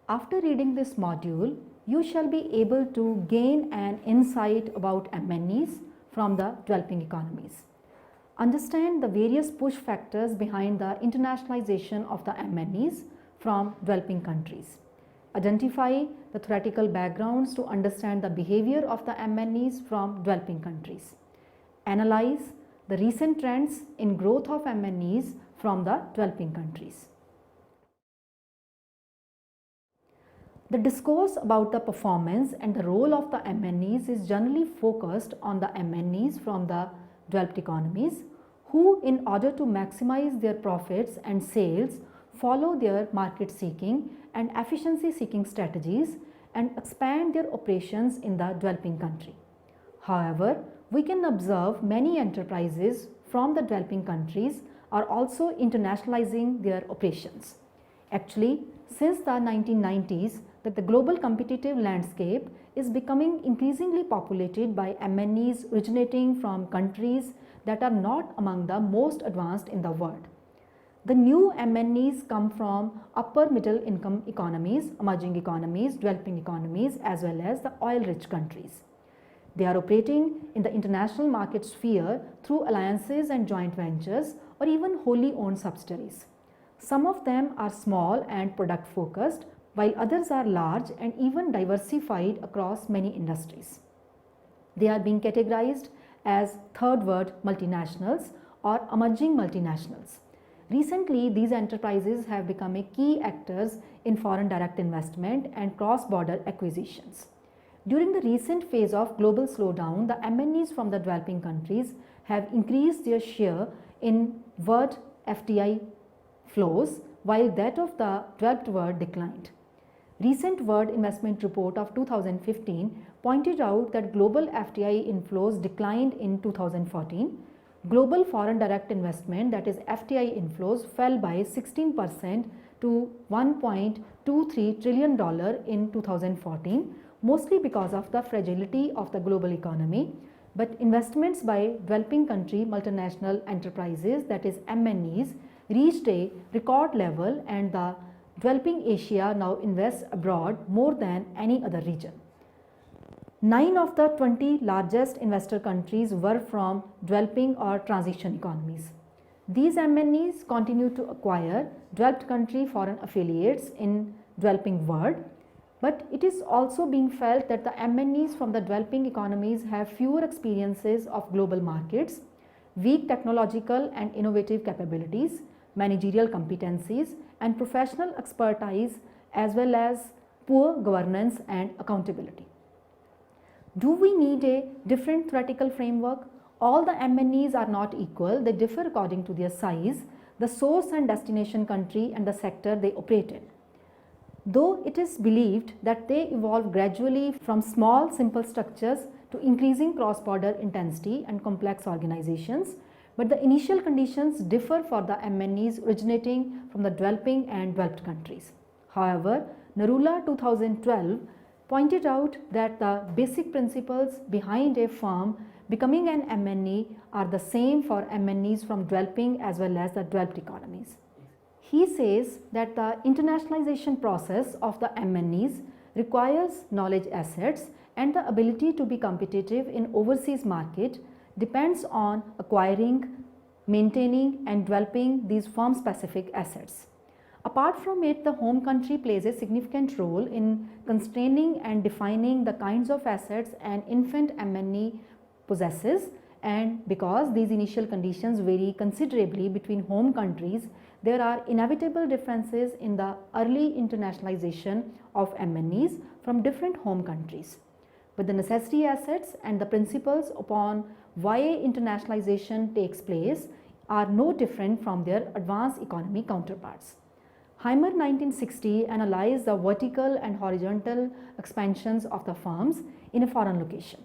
After reading this module, you shall be able to gain an insight about MNEs from the developing economies. Understand the various push factors behind the internationalization of the MNEs from developing countries. Identify the theoretical backgrounds to understand the behavior of the MNEs from developing countries. Analyze the recent trends in growth of MNEs from the developing countries. The discourse about the performance and the role of the MNEs is generally focused on the MNEs from the developed economies, who in order to maximize their profits and sales follow their market seeking and efficiency seeking strategies and expand their operations in the developing country. However, we can observe many enterprises from the developing countries are also internationalizing their operations. Actually, since the 1990s, the global competitive landscape is becoming increasingly populated by MNEs originating from countries that are not among the most advanced in the world. The new MNEs come from upper middle income economies, emerging economies, developing economies, as well as the oil-rich countries. They are operating in the international market sphere through alliances and joint ventures or even wholly owned subsidiaries. Some of them are small and product focused, while others are large and even diversified across many industries. They are being categorized as third world multinationals or emerging multinationals. Recently, these enterprises have become key actors in foreign direct investment and cross-border acquisitions. During the recent phase of global slowdown, the MNEs from the developing countries have increased their share in world FDI flows, while that of the developed world declined. Recent World Investment Report of 2015 pointed out that global FDI inflows declined in 2014. Global foreign direct investment, that is FDI inflows, fell by 16% to $1.23 trillion in 2014, mostly because of the fragility of the global economy. But investments by developing country multinational enterprises, that is MNEs, reached a record level, and the developing Asia now invests abroad more than any other region. 9 of the 20 largest investor countries were from developing or transition economies. These MNEs continue to acquire developed country foreign affiliates in developing world, but it is also being felt that the MNEs from the developing economies have fewer experiences of global markets, weak technological and innovative capabilities, managerial competencies, and professional expertise, as well as poor governance and accountability. Do we need a different theoretical framework? All the MNEs are not equal. They differ according to their size, the source and destination country, and the sector they operate in. Though it is believed that they evolve gradually from small, simple structures to increasing cross-border intensity and complex organizations, but the initial conditions differ for the MNEs originating from the developing and developed countries. However, Narula 2012 pointed out that the basic principles behind a firm becoming an MNE are the same for MNEs from developing as well as the developed economies. He says that the internationalization process of the MNEs requires knowledge assets, and the ability to be competitive in overseas market depends on acquiring, maintaining, and developing these firm-specific assets. Apart from it, the home country plays a significant role in constraining and defining the kinds of assets an infant MNE possesses, and because these initial conditions vary considerably between home countries, there are inevitable differences in the early internationalization of MNEs from different home countries. But the necessary assets and the principles upon why internationalization takes place are no different from their advanced economy counterparts. Heimer 1960 analyzed the vertical and horizontal expansions of the firms in a foreign location.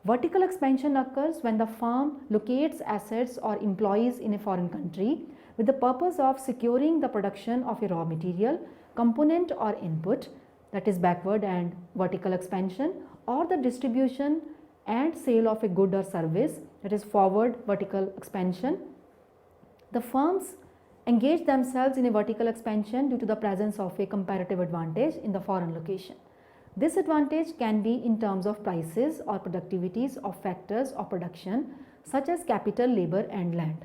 Vertical expansion occurs when the firm locates assets or employees in a foreign country with the purpose of securing the production of a raw material, component or input, that is backward and vertical expansion, or the distribution and sale of a good or service, that is forward vertical expansion. The firm's engage themselves in a vertical expansion due to the presence of a comparative advantage in the foreign location. This advantage can be in terms of prices or productivities of factors of production such as capital, labor and land.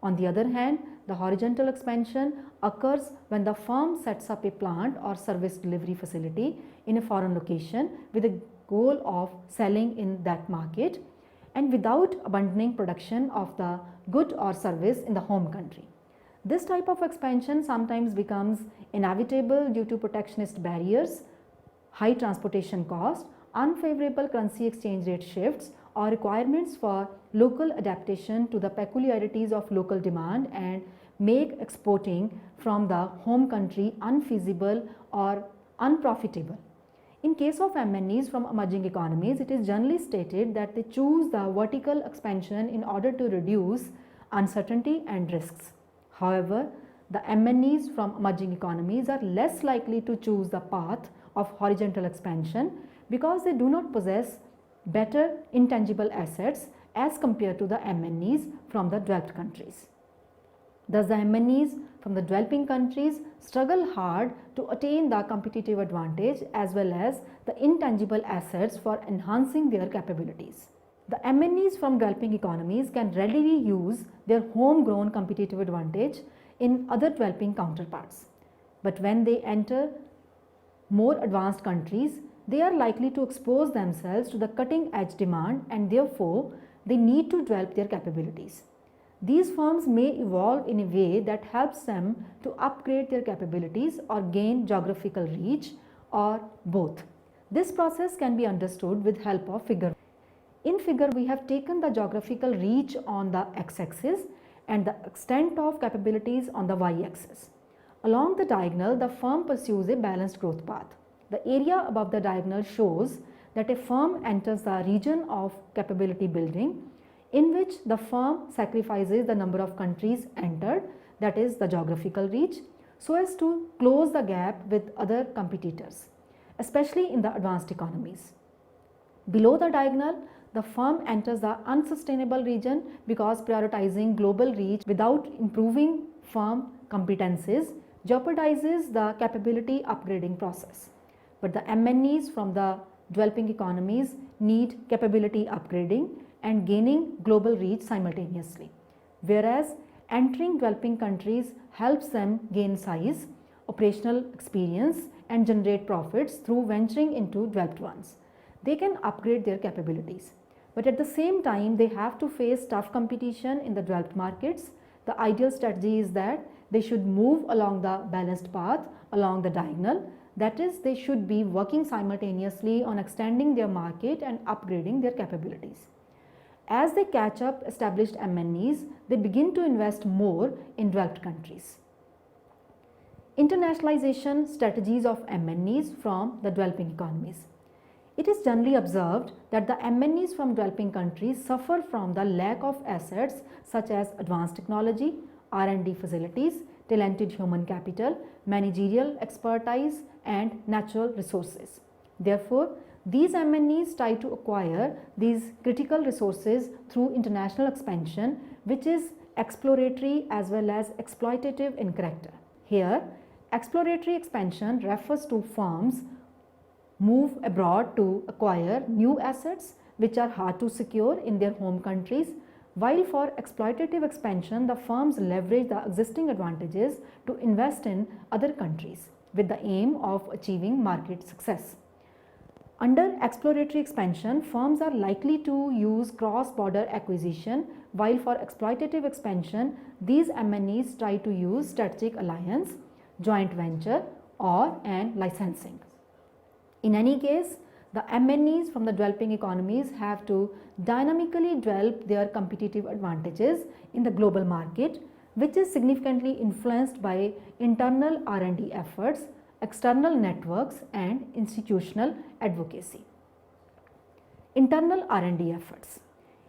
On the other hand, the horizontal expansion occurs when the firm sets up a plant or service delivery facility in a foreign location with the goal of selling in that market and without abandoning production of the good or service in the home country. This type of expansion sometimes becomes inevitable due to protectionist barriers, high transportation cost, unfavorable currency exchange rate shifts or requirements for local adaptation to the peculiarities of local demand and make exporting from the home country unfeasible or unprofitable. In case of MNEs from emerging economies, it is generally stated that they choose the vertical expansion in order to reduce uncertainty and risks. However, the MNEs from emerging economies are less likely to choose the path of horizontal expansion because they do not possess better intangible assets as compared to the MNEs from the developed countries. Thus, the MNEs from the developing countries struggle hard to attain the competitive advantage as well as the intangible assets for enhancing their capabilities. The MNEs from developing economies can readily use their homegrown competitive advantage in other developing counterparts. But when they enter more advanced countries, they are likely to expose themselves to the cutting edge demand and therefore they need to develop their capabilities. These firms may evolve in a way that helps them to upgrade their capabilities or gain geographical reach or both. This process can be understood with help of figure. In figure, we have taken the geographical reach on the x-axis and the extent of capabilities on the y-axis. Along the diagonal, the firm pursues a balanced growth path. The area above the diagonal shows that a firm enters the region of capability building in which the firm sacrifices the number of countries entered, that is the geographical reach, so as to close the gap with other competitors, especially in the advanced economies. Below the diagonal, the firm enters the unsustainable region because prioritizing global reach without improving firm competencies jeopardizes the capability upgrading process. But the MNEs from the developing economies need capability upgrading and gaining global reach simultaneously, whereas entering developing countries helps them gain size, operational experience and generate profits through venturing into developed ones. They can upgrade their capabilities, but at the same time they have to face tough competition in the developed markets. The ideal strategy is that they should move along the balanced path along the diagonal, that is, they should be working simultaneously on extending their market and upgrading their capabilities. As they catch up established MNEs, they begin to invest more in developed countries. Internationalization strategies of MNEs from the developing economies. It is generally observed that the MNEs from developing countries suffer from the lack of assets such as advanced technology, R&D facilities, talented human capital, managerial expertise and natural resources. Therefore, these MNEs try to acquire these critical resources through international expansion, which is exploratory as well as exploitative in character. Here, exploratory expansion refers to firms move abroad to acquire new assets which are hard to secure in their home countries, while for exploitative expansion, the firms leverage the existing advantages to invest in other countries with the aim of achieving market success. Under exploratory expansion, firms are likely to use cross-border acquisition, while for exploitative expansion, these MNEs try to use strategic alliance, joint venture or and licensing. In any case, the MNEs from the developing economies have to dynamically develop their competitive advantages in the global market, which is significantly influenced by internal R&D efforts, external networks and institutional advocacy. Internal R&D efforts.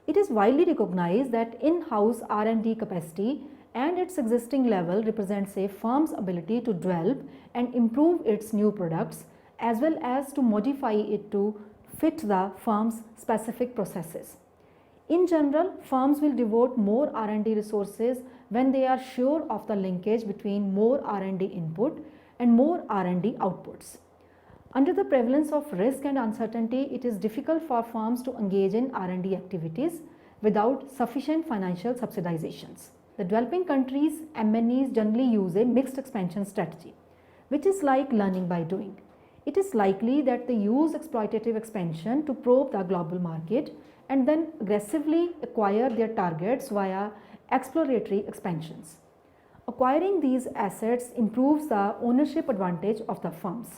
It is widely recognized that in-house R&D capacity and its existing level represents a firm's ability to develop and improve its new products as well as to modify it to fit the firm's specific processes. In general, firms will devote more R&D resources when they are sure of the linkage between more R&D input and more R&D outputs. Under the prevalence of risk and uncertainty, it is difficult for firms to engage in R&D activities without sufficient financial subsidizations. The developing countries' MNEs generally use a mixed expansion strategy, which is like learning by doing. It is likely that they use exploitative expansion to probe the global market and then aggressively acquire their targets via exploratory expansions. Acquiring these assets improves the ownership advantage of the firms.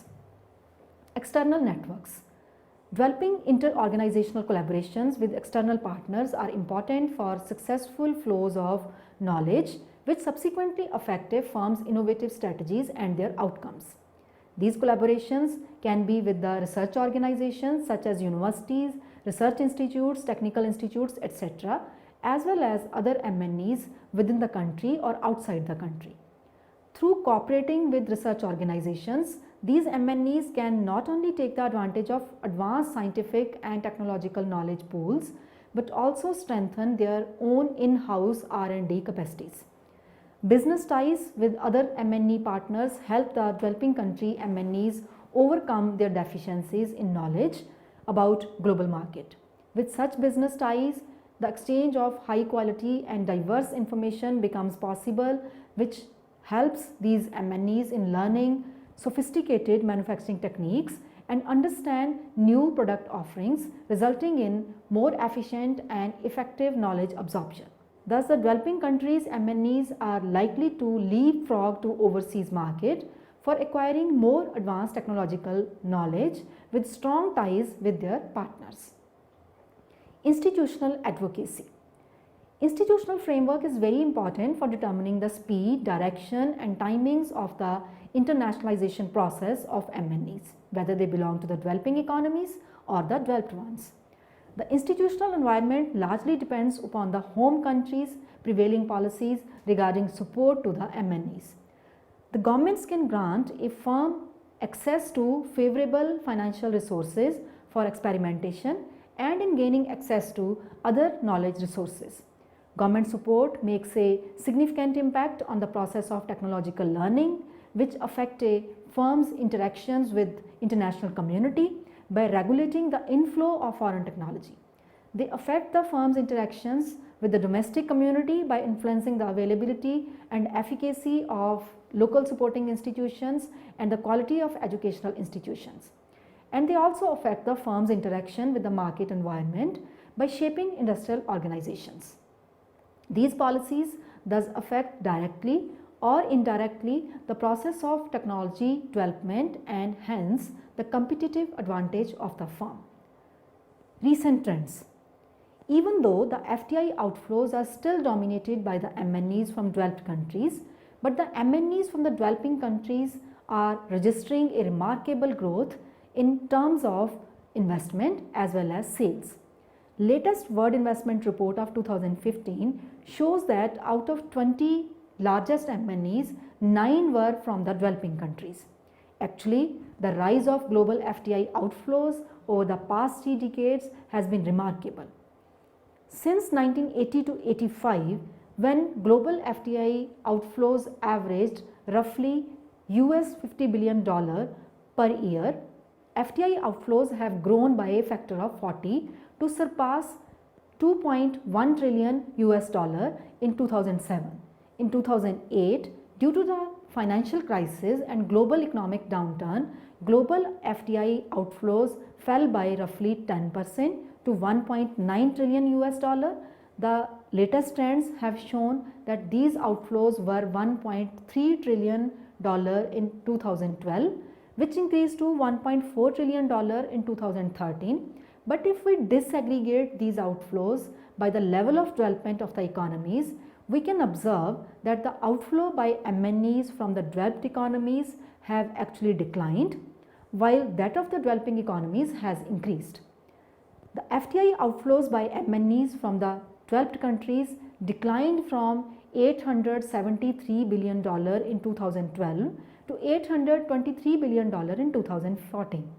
External networks. Developing inter-organizational collaborations with external partners are important for successful flows of knowledge, which subsequently affect a firm's innovative strategies and their outcomes. These collaborations can be with the research organizations such as universities, research institutes, technical institutes, etc., as well as other MNEs within the country or outside the country. Through cooperating with research organizations, these MNEs can not only take the advantage of advanced scientific and technological knowledge pools, but also strengthen their own in-house R&D capacities. Business ties with other MNE partners help the developing country MNEs overcome their deficiencies in knowledge about global market. With such business ties, the exchange of high quality and diverse information becomes possible, which helps these MNEs in learning sophisticated manufacturing techniques and understand new product offerings, resulting in more efficient and effective knowledge absorption. Thus, the developing countries' MNEs are likely to leapfrog to overseas market for acquiring more advanced technological knowledge with strong ties with their partners. Institutional advocacy. Institutional framework is very important for determining the speed, direction and timings of the internationalization process of MNEs, whether they belong to the developing economies or the developed ones. The institutional environment largely depends upon the home country's prevailing policies regarding support to the MNEs. The governments can grant a firm access to favorable financial resources for experimentation and in gaining access to other knowledge resources. Government support makes a significant impact on the process of technological learning, which affect a firm's interactions with international community by regulating the inflow of foreign technology. They affect the firm's interactions with the domestic community by influencing the availability and efficacy of local supporting institutions and the quality of educational institutions. And they also affect the firm's interaction with the market environment by shaping industrial organizations. These policies thus affect directly or indirectly the process of technology development and hence the competitive advantage of the firm. Recent trends. Even though the FDI outflows are still dominated by the MNEs from developed countries, but the MNEs from the developing countries are registering a remarkable growth in terms of investment as well as sales. Latest World Investment Report of 2015 shows that out of 20 largest MNEs, 9 were from the developing countries. Actually, the rise of global FDI outflows over the past 3 decades has been remarkable. Since 1980 to 85, when global FDI outflows averaged roughly US $50 billion per year, FDI outflows have grown by a factor of 40 to surpass 2.1 trillion US dollar in 2007. In 2008, due to the financial crisis and global economic downturn, global FDI outflows fell by roughly 10% to 1.9 trillion US dollar. The latest trends have shown that these outflows were 1.3 trillion dollar in 2012, which increased to 1.4 trillion dollar in 2013. But if we disaggregate these outflows by the level of development of the economies, we can observe that the outflow by MNEs from the developed economies have actually declined, while that of the developing economies has increased. The FDI outflows by MNEs from the developed countries declined from $873 billion in 2012 to $823 billion in 2014.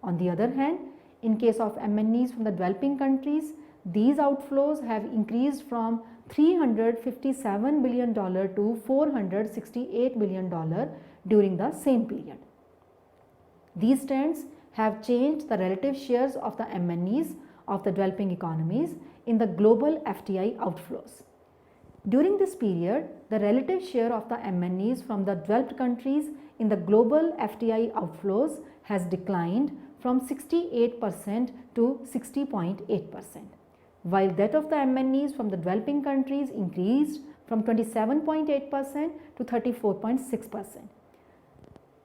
On the other hand, in case of MNEs from the developing countries, these outflows have increased from $357 billion to $468 billion during the same period. These trends have changed the relative shares of the MNEs of the developing economies in the global FDI outflows. During this period, the relative share of the MNEs from the developed countries in the global FDI outflows has declined from 68% to 60.8%, while that of the MNEs from the developing countries increased from 27.8% to 34.6%.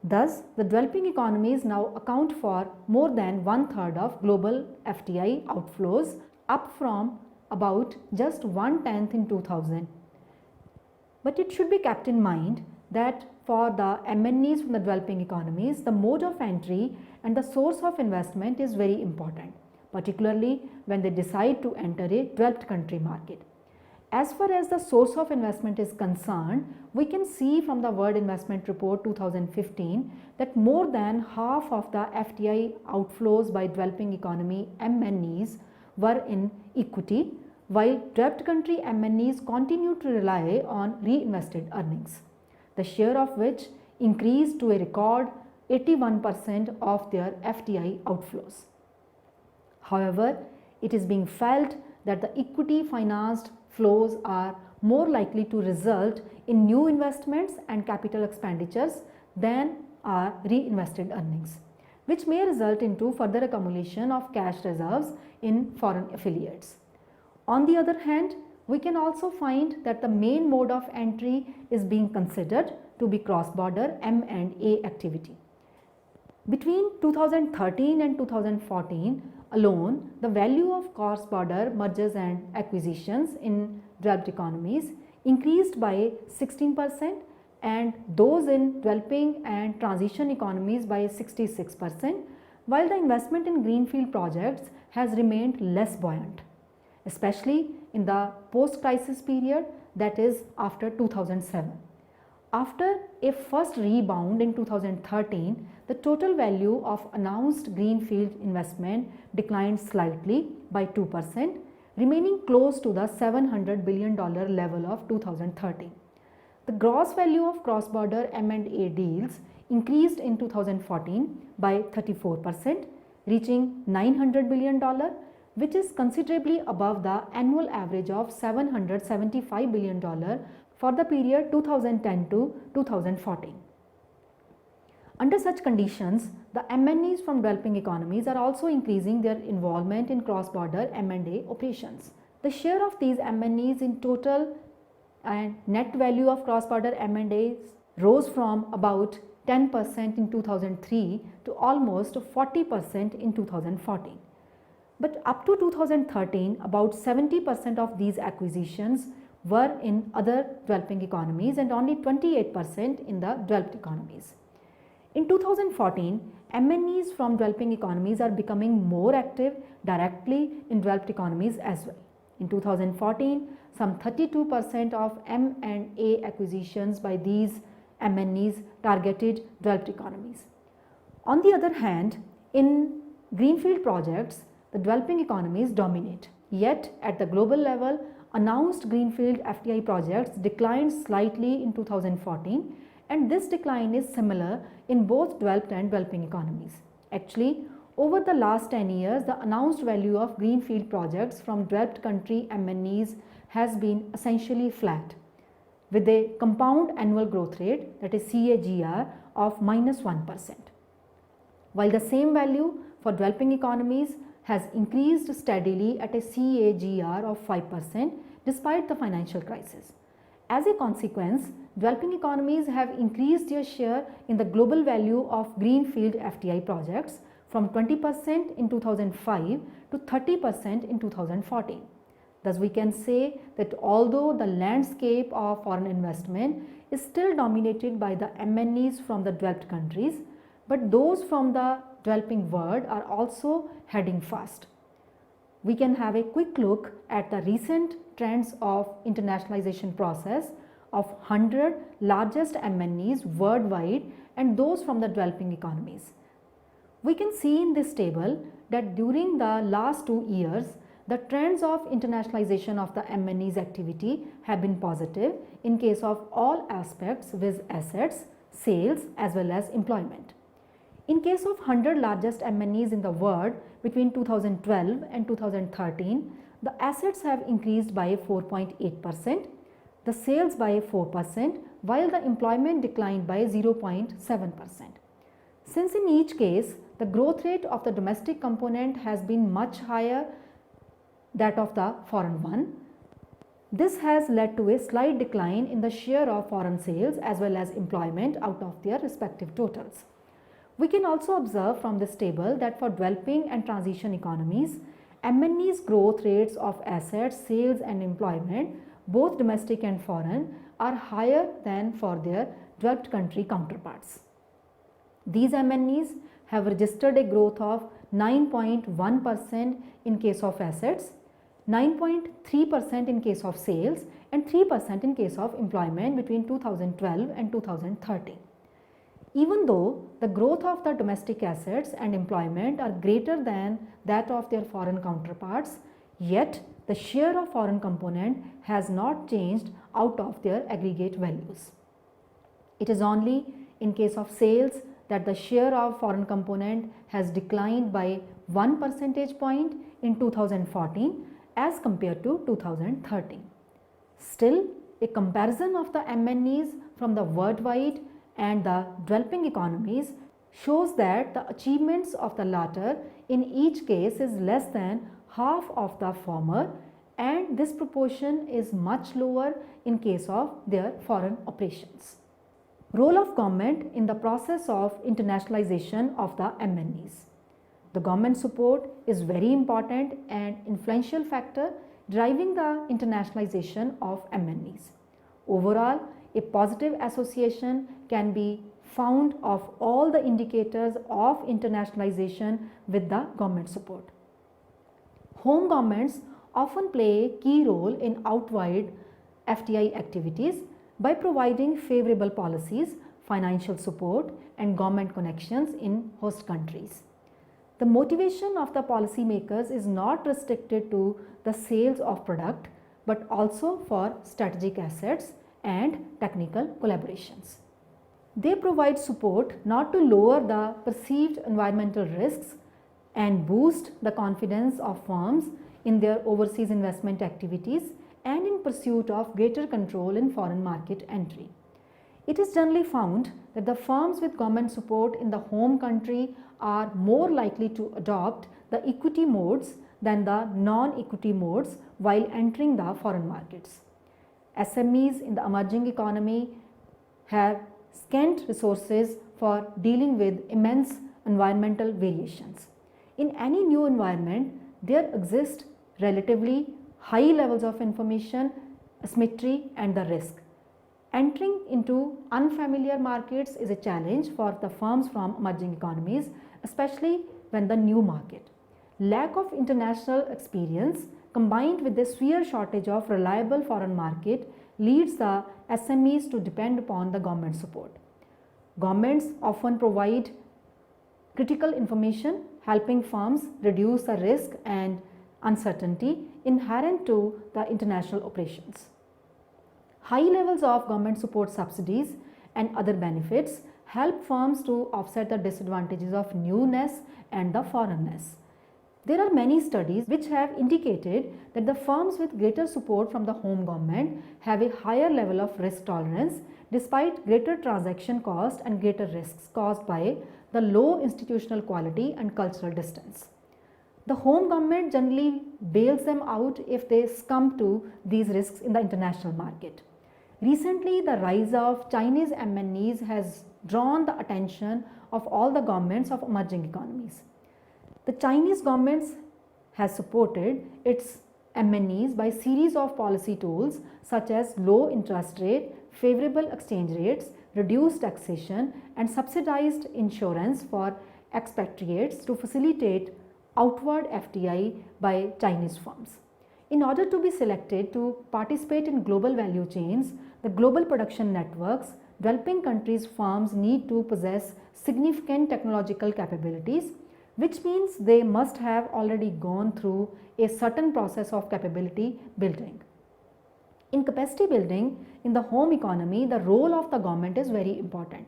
Thus, the developing economies now account for more than one-third of global FDI outflows, up from about just 1/10 in 2000. But it should be kept in mind that for the MNEs from the developing economies, the mode of entry and the source of investment is very important, particularly when they decide to enter a developed country market. As far as the source of investment is concerned, we can see from the World Investment Report 2015 that more than half of the FDI outflows by developing economy MNEs were in equity, while developed country MNEs continue to rely on reinvested earnings, the share of which increased to a record 81% of their FDI outflows. However, it is being felt that the equity financed flows are more likely to result in new investments and capital expenditures than are reinvested earnings, which may result into further accumulation of cash reserves in foreign affiliates. On the other hand, we can also find that the main mode of entry is being considered to be cross-border M&A activity. Between 2013 and 2014 alone, the value of cross-border mergers and acquisitions in developed economies increased by 16% and those in developing and transition economies by 66%, while the investment in greenfield projects has remained less buoyant, especially in the post-crisis period, that is after 2007. After a first rebound in 2013, the total value of announced greenfield investment declined slightly by 2%, remaining close to the $700 billion level of 2013. The gross value of cross-border M&A deals increased in 2014 by 34%, reaching $900 billion, which is considerably above the annual average of $775 billion for the period 2010 to 2014. Under such conditions, the MNEs from developing economies are also increasing their involvement in cross-border M&A operations. The share of these MNEs in total and net value of cross-border M&As rose from about 10% in 2003 to almost 40% in 2014. But up to 2013, about 70% of these acquisitions were in other developing economies and only 28% in the developed economies. In 2014, MNEs from developing economies are becoming more active directly in developed economies as well. In 2014, some 32% of M&A acquisitions by these MNEs targeted developed economies. On the other hand, in greenfield projects, the developing economies dominate. Yet, at the global level, announced greenfield FDI projects declined slightly in 2014, and this decline is similar in both developed and developing economies. Actually, over the last 10 years, the announced value of greenfield projects from developed country MNEs has been essentially flat, with a compound annual growth rate, that is CAGR, of -1%, while the same value for developing economies has increased steadily at a CAGR of 5% despite the financial crisis. As a consequence, developing economies have increased their share in the global value of greenfield FDI projects from 20% in 2005 to 30% in 2014. Thus, we can say that although the landscape of foreign investment is still dominated by the MNEs from the developed countries, but those from the developing world are also heading fast. We can have a quick look at the recent trends of internationalization process of 100 largest MNEs worldwide and those from the developing economies. We can see in this table that during the last 2 years, The trends of internationalization of the MNE's activity have been positive in case of all aspects with assets, sales as well as employment. In case of 100 largest MNEs in the world between 2012 and 2013, the assets have increased by 4.8%, the sales by 4%, while the employment declined by 0.7%. Since in each case, the growth rate of the domestic component has been much higher that of the foreign one, this has led to a slight decline in the share of foreign sales as well as employment out of their respective totals. We can also observe from this table that for developing and transition economies, MNE's growth rates of assets, sales and employment, both domestic and foreign, are higher than for their developed country counterparts. These MNEs have registered a growth of 9.1% in case of assets, 9.3% in case of sales and 3% in case of employment between 2012 and 2013. Even though the growth of the domestic assets and employment are greater than that of their foreign counterparts, yet the share of foreign component has not changed out of their aggregate values. It is only in case of sales that the share of foreign component has declined by 1 percentage point in 2014 as compared to 2013. Still, a comparison of the MNEs from the worldwide and the developing economies shows that the achievements of the latter in each case is less than half of the former, and this proportion is much lower in case of their foreign operations. Role of government in the process of internationalization of the MNEs. The government support is very important and influential factor driving the internationalization of MNEs. Overall, a positive association can be found of all the indicators of internationalization with the government support. Home governments often play a key role in outward FDI activities by providing favorable policies, financial support and government connections in host countries. The motivation of the policymakers is not restricted to the sales of product but also for strategic assets and technical collaborations. They provide support not to lower the perceived environmental risks and boost the confidence of firms in their overseas investment activities and in pursuit of greater control in foreign market entry. It is generally found that the firms with government support in the home country are more likely to adopt the equity modes than the non-equity modes while entering the foreign markets. SMEs in the emerging economy have scant resources for dealing with immense environmental variations. In any new environment, there exist relatively high levels of information, asymmetry and the risk. Entering into unfamiliar markets is a challenge for the firms from emerging economies, especially when the new market. Lack of international experience combined with the severe shortage of reliable foreign market leads the SMEs to depend upon the government support. Governments often provide critical information helping firms reduce the risk and uncertainty inherent to the international operations. High levels of government support subsidies and other benefits help firms to offset the disadvantages of newness and the foreignness. There are many studies which have indicated that the firms with greater support from the home government have a higher level of risk tolerance despite greater transaction cost and greater risks caused by the low institutional quality and cultural distance. The home government generally bails them out if they succumb to these risks in the international market. Recently, the rise of Chinese MNEs has drawn the attention of all the governments of emerging economies. The Chinese government has supported its MNEs by series of policy tools such as low interest rate, favorable exchange rates, reduced taxation and subsidized insurance for expatriates to facilitate outward FDI by Chinese firms. In order to be selected to participate in global value chains, the global production networks, developing countries' firms need to possess significant technological capabilities, which means they must have already gone through a certain process of capability building. In capacity building in the home economy, the role of the government is very important.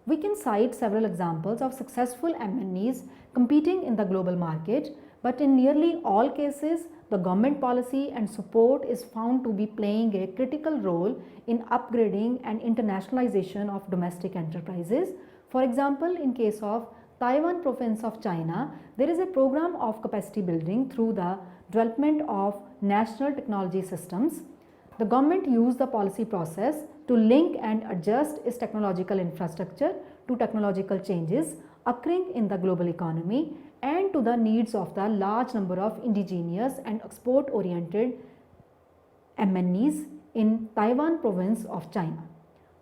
We can cite several examples of successful MNEs competing in the global market, but in nearly all cases, the government policy and support is found to be playing a critical role in upgrading and internationalization of domestic enterprises. For example, in case of Taiwan province of China, there is a program of capacity building through the development of national technology systems. The government used the policy process to link and adjust its technological infrastructure to technological changes occurring in the global economy and to the needs of the large number of indigenous and export-oriented MNEs in Taiwan province of China.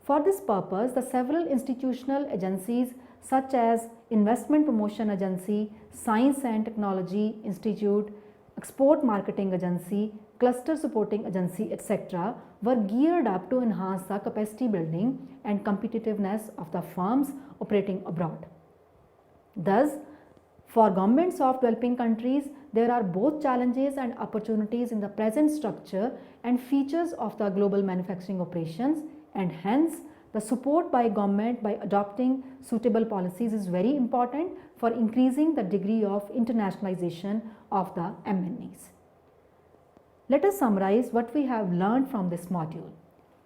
For this purpose, the several institutional agencies such as Investment Promotion Agency, Science and Technology Institute, Export Marketing Agency, Cluster Supporting Agency, etc. were geared up to enhance the capacity building and competitiveness of the firms operating abroad. Thus, for governments of developing countries, there are both challenges and opportunities in the present structure and features of the global manufacturing operations, and hence the support by government by adopting suitable policies is very important for increasing the degree of internationalization of the MNEs. Let us summarize what we have learned from this module.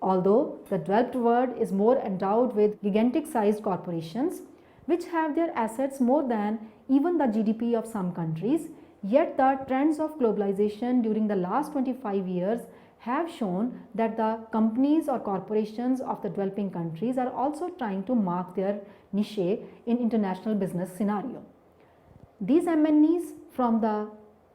Although the developed world is more endowed with gigantic sized corporations which have their assets more than even the GDP of some countries, yet the trends of globalization during the last 25 years have shown that the companies or corporations of the developing countries are also trying to mark their niche in international business scenario. These MNEs from the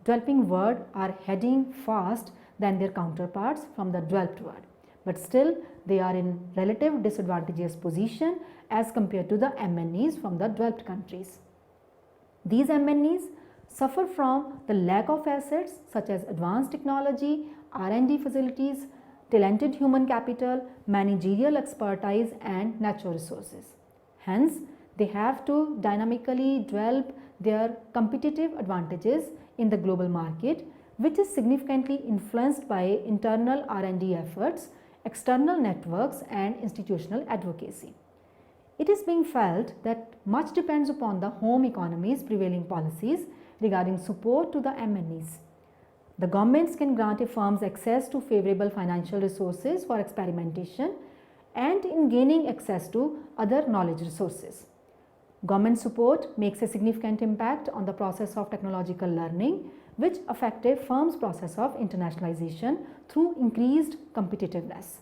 developing world are heading fast than their counterparts from the developed world, but still they are in relative disadvantageous position as compared to the MNEs from the developed countries. These MNEs suffer from the lack of assets such as advanced technology, R&D facilities, talented human capital, managerial expertise and natural resources. Hence, they have to dynamically develop their competitive advantages in the global market, which is significantly influenced by internal R&D efforts, external networks and institutional advocacy. It is being felt that much depends upon the home economy's prevailing policies regarding support to the MNEs. The governments can grant a firm's access to favorable financial resources for experimentation and in gaining access to other knowledge resources. Government support makes a significant impact on the process of technological learning, which affect a firm's process of internationalization through increased competitiveness.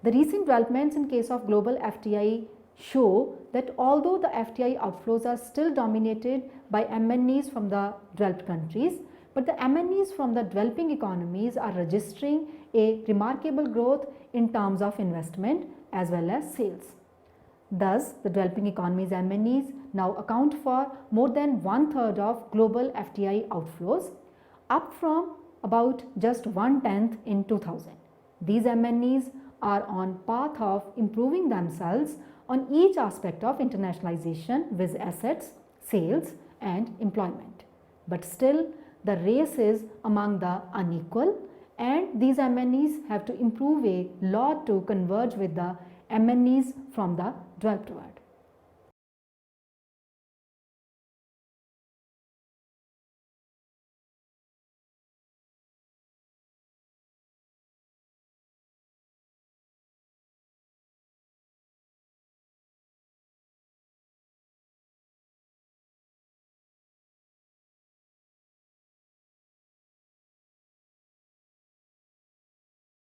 The recent developments in case of global FDI show that although the FDI outflows are still dominated by MNEs from the developed countries, but the MNEs from the developing economies are registering a remarkable growth in terms of investment as well as sales. Thus, the developing economies MNEs now account for more than 1/3 of global FDI outflows, up from about just 1/10 in 2000. These MNEs are on path of improving themselves on each aspect of internationalization with assets, sales and employment. But still, the race is among the unequal and these MNEs have to improve a lot to converge with the MNEs from the developed world.